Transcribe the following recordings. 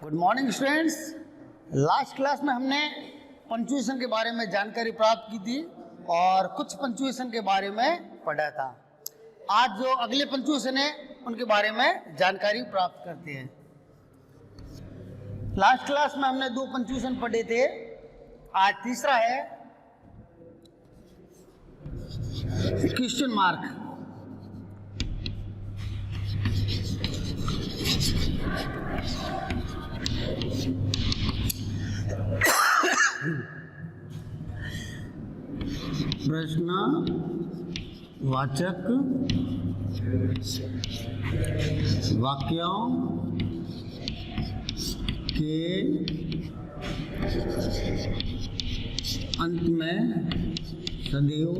Good morning students. Last class में हमने punctuation के बारे में जानकारी प्राप्त की थी और कुछ पंक्चुएशन के बारे में पढ़ा था। आज जो अगले पंक्चुएशन है उनके बारे में जानकारी प्राप्त करते हैं। लास्ट क्लास में हमने 2 पंक्चुएशन पढ़े थे, आज तीसरा है क्वेश्चन मार्क। प्रश्नवाचक वाक्यों के अंत में सदैव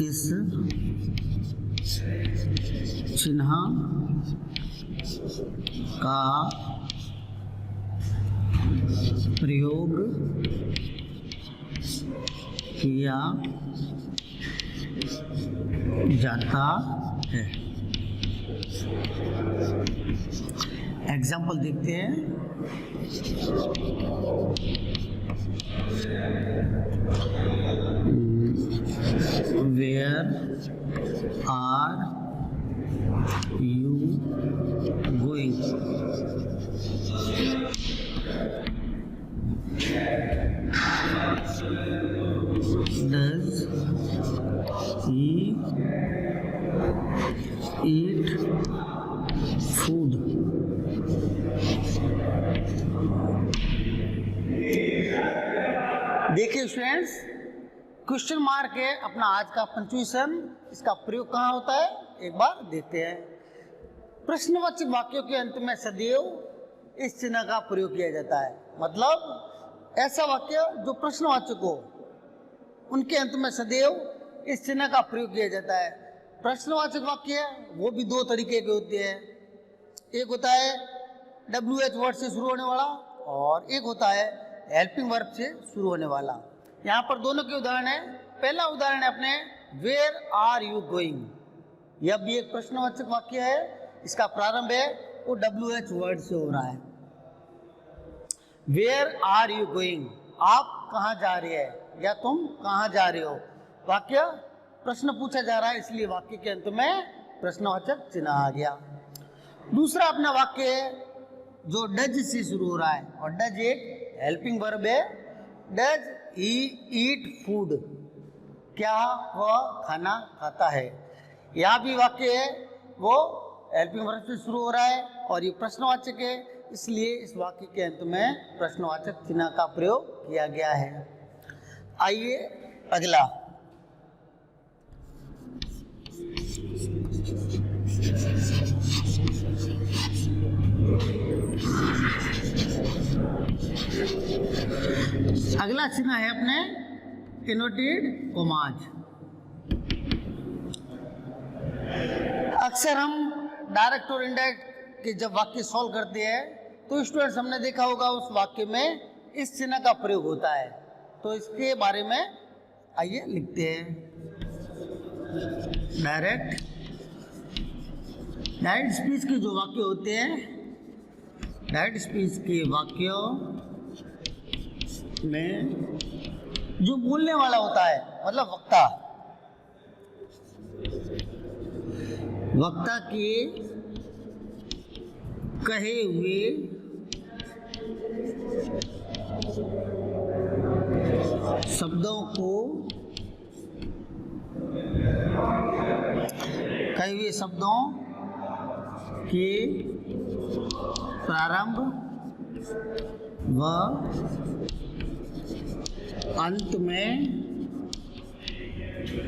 इस चिन्ह का प्रयोग किया जाता है। एग्जाम्पल देखते हैं। Where are you going? Does he eat food? देखिए स्टूडेंट्स, क्वेश्चन मार्क है अपना आज का पंक्चुएशन। इसका प्रयोग कहाँ होता है एक बार देखते हैं। प्रश्नवाचक वाक्यों के अंत में सदैव इस चिन्ह का प्रयोग किया जाता है। मतलब ऐसा वाक्य जो प्रश्नवाचक हो उनके अंत में सदैव इस चिन्ह का प्रयोग किया जाता है। प्रश्नवाचक वाक्य वो भी 2 तरीके के होते हैं। एक होता है WH वर्ड से शुरू होने वाला और एक होता है हेल्पिंग वर्ब से शुरू होने वाला। यहाँ पर दोनों के उदाहरण है। पहला उदाहरण है अपने वेयर आर यू गोइंग। यह भी एक प्रश्नवाचक वाक्य है। इसका प्रारंभ है वो WH वर्ड से हो रहा है। वेयर आर यू गोइंग, आप कहाँ जा रहे हैं या तुम कहाँ जा रहे हो। वाक्य प्रश्न पूछा जा रहा है, इसलिए वाक्य के अंत में प्रश्नवाचक चिन्ह आ गया। दूसरा अपना वाक्य है जो डज से शुरू हो रहा है और डज एक हेल्पिंग वर्ब है। डज ही ईट फूड, क्या वह खाना खाता है। यह भी वाक्य है वो हेल्पिंग वर्ब से शुरू हो रहा है और ये प्रश्नवाचक है, इसलिए इस वाक्य के अंत में प्रश्नवाचक चिन्ह का प्रयोग किया गया है। आइए अगला। अगला चिन्ह है अपने इन्वर्टेड कॉमाज। अक्सर हम डायरेक्ट और इनडायरेक्ट के जब वाक्य सॉल्व करते हैं तो स्टूडेंट्स हमने देखा होगा उस वाक्य में इस चिन्ह का प्रयोग होता है। तो इसके बारे में आइए लिखते हैं। डायरेक्ट स्पीच के जो वाक्य होते हैं, डायरेक्ट स्पीच के वाक्यों में जो बोलने वाला होता है, मतलब वक्ता के कहे हुए शब्दों को के प्रारंभ व अंत में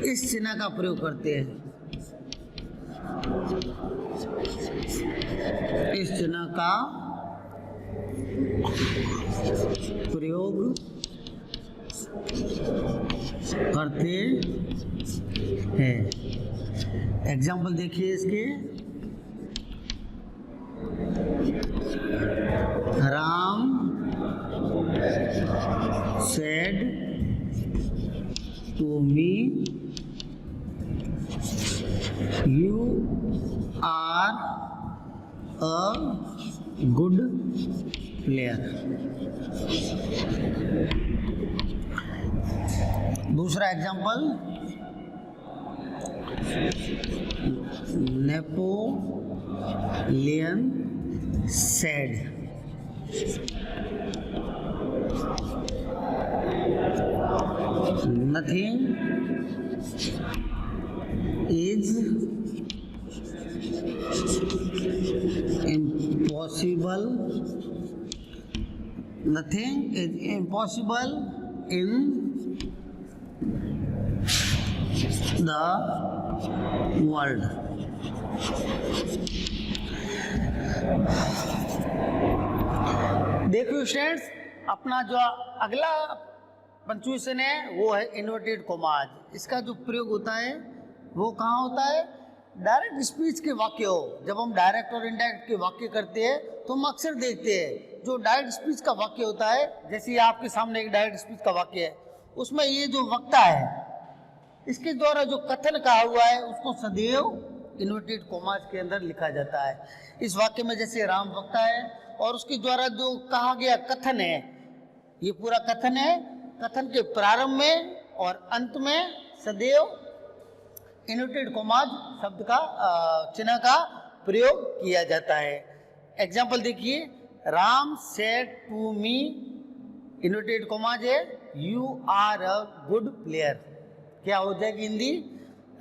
इस चिन्ह का प्रयोग करते हैं। इस चिन्ह का प्रयोग करते हैं। एग्जाम्पल देखिए इसके। Ram said to me, you a good player. दूसरा example, Napoleon said, nothing is impossible, nothing is impossible in the world। देखिए स्टूडेंट्स, अपना जो अगला पंक्चुएशन है वो है इन्वर्टेड कॉमाज। इसका जो प्रयोग होता है वो कहाँ होता है? डायरेक्ट स्पीच के वाक्य हो। जब हम डायरेक्ट और इनडायरेक्ट के वाक्य करते हैं तो हम अक्सर देखते हैं जो डायरेक्ट स्पीच का वाक्य होता है, जैसे आपके सामने एक डायरेक्ट स्पीच का वाक्य है, उसमें ये जो वक्ता है इसके द्वारा जो कथन कहा हुआ है उसको सदैव इन्वर्टेड कॉमाज के अंदर लिखा जाता है। इस वाक्य में जैसे राम वक्ता है और उसके द्वारा जो कहा गया कथन है, ये पूरा कथन है, कथन के प्रारंभ में और अंत में सदैव इन्वर्टेड कॉमाज शब्द का चिन्ह का प्रयोग किया जाता है। एग्जाम्पल देखिए, Ram said to me, inverted commas है, you are a good player. क्या हो जाएगी Hindi?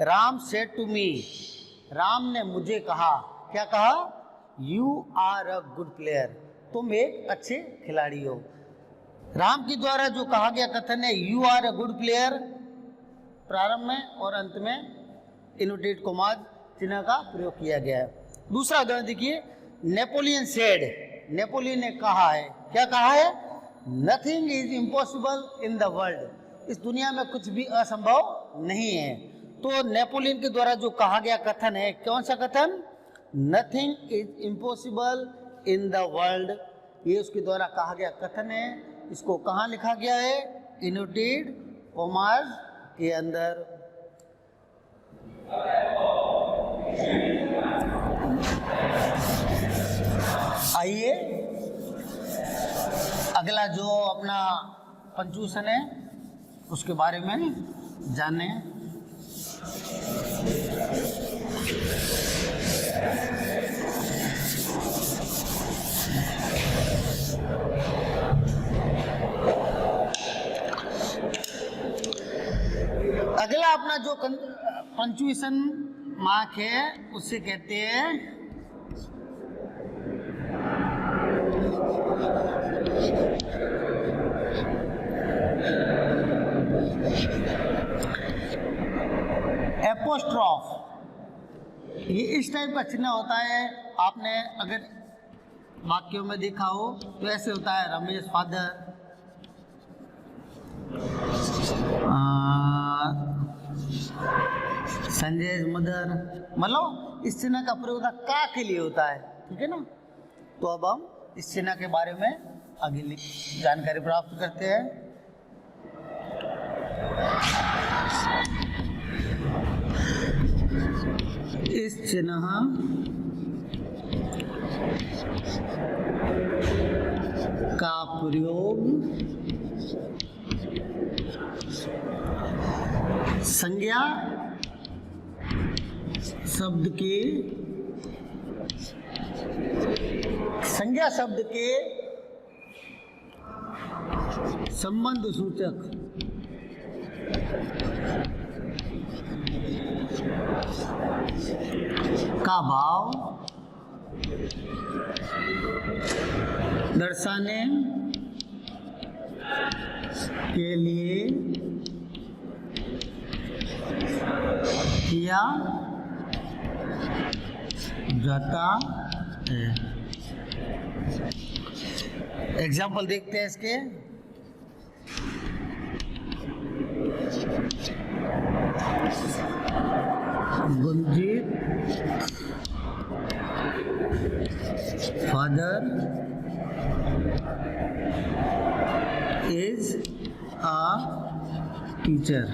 Ram said to me, Ram ने मुझे कहा, क्या कहा? You are a good player, तुम एक अच्छे खिलाड़ी हो। राम के द्वारा जो कहा गया कथन है you are a good player, प्रारंभ में और अंत में इन्वर्टेड कॉमाज चिन्ह का प्रयोग किया गया है। दूसरा उदाहरण देखिए, नेपोलियन सेड, नेपोलियन ने कहा है, क्या कहा है? Nothing is impossible in the world, इस दुनिया में कुछ भी असंभव नहीं है। तो नेपोलियन के द्वारा जो कहा गया कथन है, कौन सा कथन? Nothing is impossible in the world, ये उसके द्वारा कहा गया कथन है। इसको कहाँ लिखा गया है? इन्वर्टेड कॉमाज के अंदर। आइए अगला जो अपना पंक्चुएशन है उसके बारे में जाने। अगला अपना जो पंक्चुएशन मार्क है उसे कहते हैं एपोस्ट्रोफ। ये इस टाइप का चिन्ह होता है, आपने अगर वाक्यों में देखा हो तो ऐसे होता है, रमेश फादर, संजय मदर, मतलब इस चिन्ह का प्रयोग का के लिए होता है, ठीक है ना। तो अब हम इस चिन्ह के बारे में अगली जानकारी प्राप्त करते हैं। इस चिन्ह का प्रयोग संज्ञा शब्द के संबंध सूचक का भाव दर्शाने के लिए किया जाता है। एग्जाम्पल देखते हैं इसके। Gunjit father is a teacher.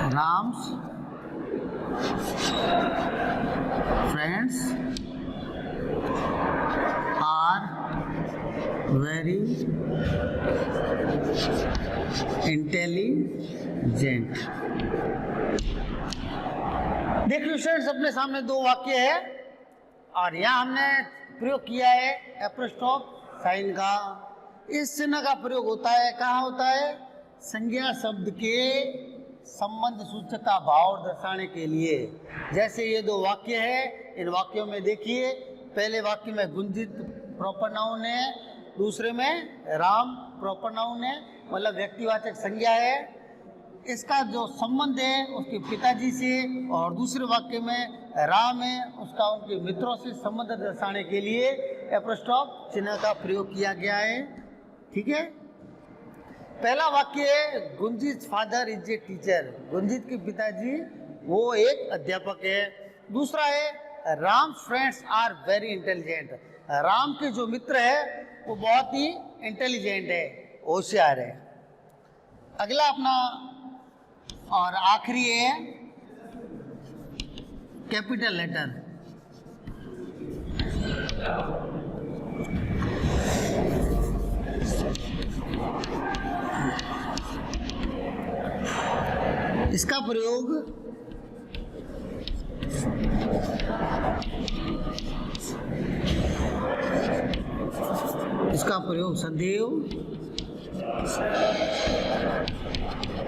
Ram's friends are very intelligent. देख लो स्टूडेंट्स, अपने सामने दो वाक्य है और यहाँ हमने प्रयोग किया है एपोस्ट्रोफ साइन का। इस चिन्ह का प्रयोग होता है, कहाँ होता है? संज्ञा शब्द के संबंध सूचक का भाव दर्शाने के लिए। जैसे ये दो वाक्य है, इन वाक्यों में देखिए, पहले वाक्य में गुंजित प्रॉपर नाउन है, दूसरे में राम प्रॉपर नाउन है, मतलब व्यक्तिवाचक संज्ञा है। इसका जो संबंध है उसके पिताजी से, और दूसरे वाक्य में राम है, उसका उनके मित्रों से संबंध दर्शाने के लिए एपोस्ट्रोफ चिन्ह का प्रयोग किया गया है। ठीक है। पहला वाक्य है Gunjit father is a teacher, Gunjit के पिताजी वो एक अध्यापक है। दूसरा है Ram friends are very intelligent, Ram के जो मित्र है वो बहुत ही इंटेलिजेंट है, होशियार है। अगला अपना और आखिरी है कैपिटल लेटर। इसका प्रयोग सदैव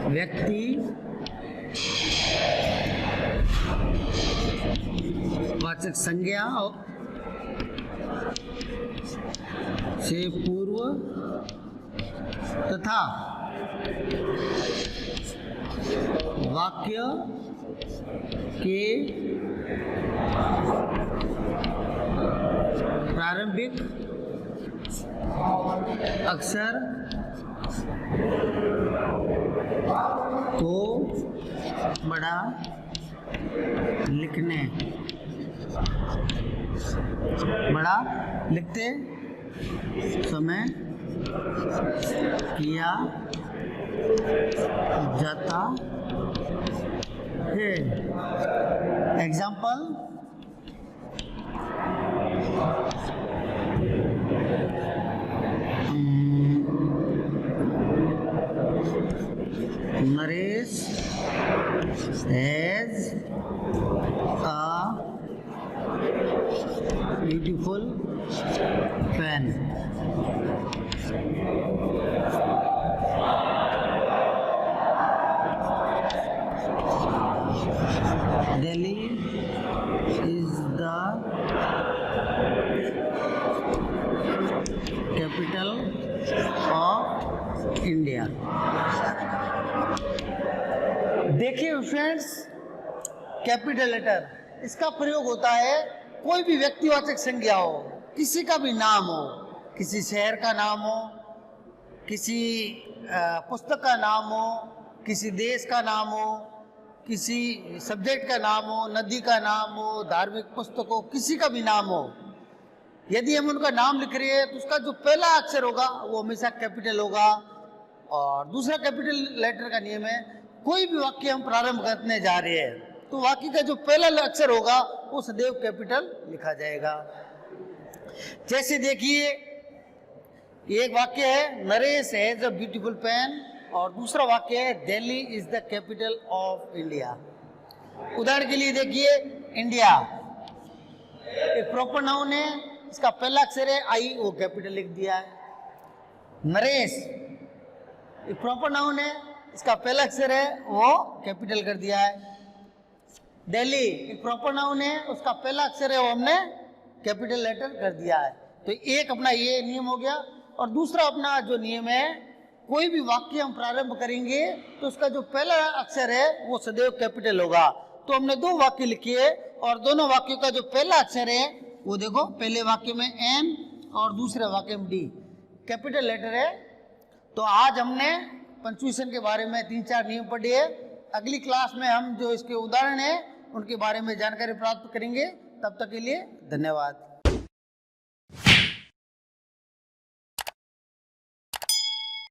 व्यक्ति वाचक संज्ञा से पूर्व तथा वाक्य के प्रारंभिक अक्षर को बड़ा लिखते समय किया जाता है। Example, Naresh has a beautiful pen। Delhi is the capital of India। देखिए फ्रेंड्स, कैपिटल लेटर इसका प्रयोग होता है कोई भी व्यक्तिवाचक संज्ञा हो, किसी का भी नाम हो, किसी शहर का नाम हो, किसी पुस्तक का नाम हो, किसी देश का नाम हो, किसी सब्जेक्ट का नाम हो, नदी का नाम हो, धार्मिक पुस्तक हो, किसी का भी नाम हो। यदि हम उनका नाम लिख रहे हैं तो उसका जो पहला अक्षर होगा वो हमेशा कैपिटल होगा। और दूसरा कैपिटल लेटर का नियम है, कोई भी वाक्य हम प्रारंभ करने जा रहे हैं तो वाक्य का जो पहला अक्षर होगा वो सदैव कैपिटल लिखा जाएगा। जैसे देखिए, एक वाक्य है Naresh has a beautiful pen, और दूसरा वाक्य है Delhi is the capital of India. उदाहरण के लिए देखिए, इंडिया एक प्रॉपर नाउन है, इसका पहला अक्षर है आई, वो कैपिटल लिख दिया है। नरेश एक प्रॉपर नाउन है, इसका पहला अक्षर है वो कैपिटल कर दिया है। दिल्ली एक प्रॉपर नाउन है, उसका पहला अक्षर है वो हमने कैपिटल लेटर कर दिया है। तो एक अपना ये नियम हो गया। और दूसरा अपना जो नियम है, कोई भी वाक्य हम प्रारंभ करेंगे तो उसका जो पहला अक्षर है वो सदैव कैपिटल होगा। तो हमने दो वाक्य लिखे और दोनों वाक्यों का जो पहला अक्षर है वो देखो, पहले वाक्य में एम और दूसरे वाक्य में डी, कैपिटल लेटर है। तो आज हमने पंक्चुएशन के बारे में 3-4 नियम पढ़े हैं। अगली क्लास में हम जो इसके उदाहरण हैं उनके बारे में जानकारी प्राप्त करेंगे। तब तक के लिए धन्यवाद।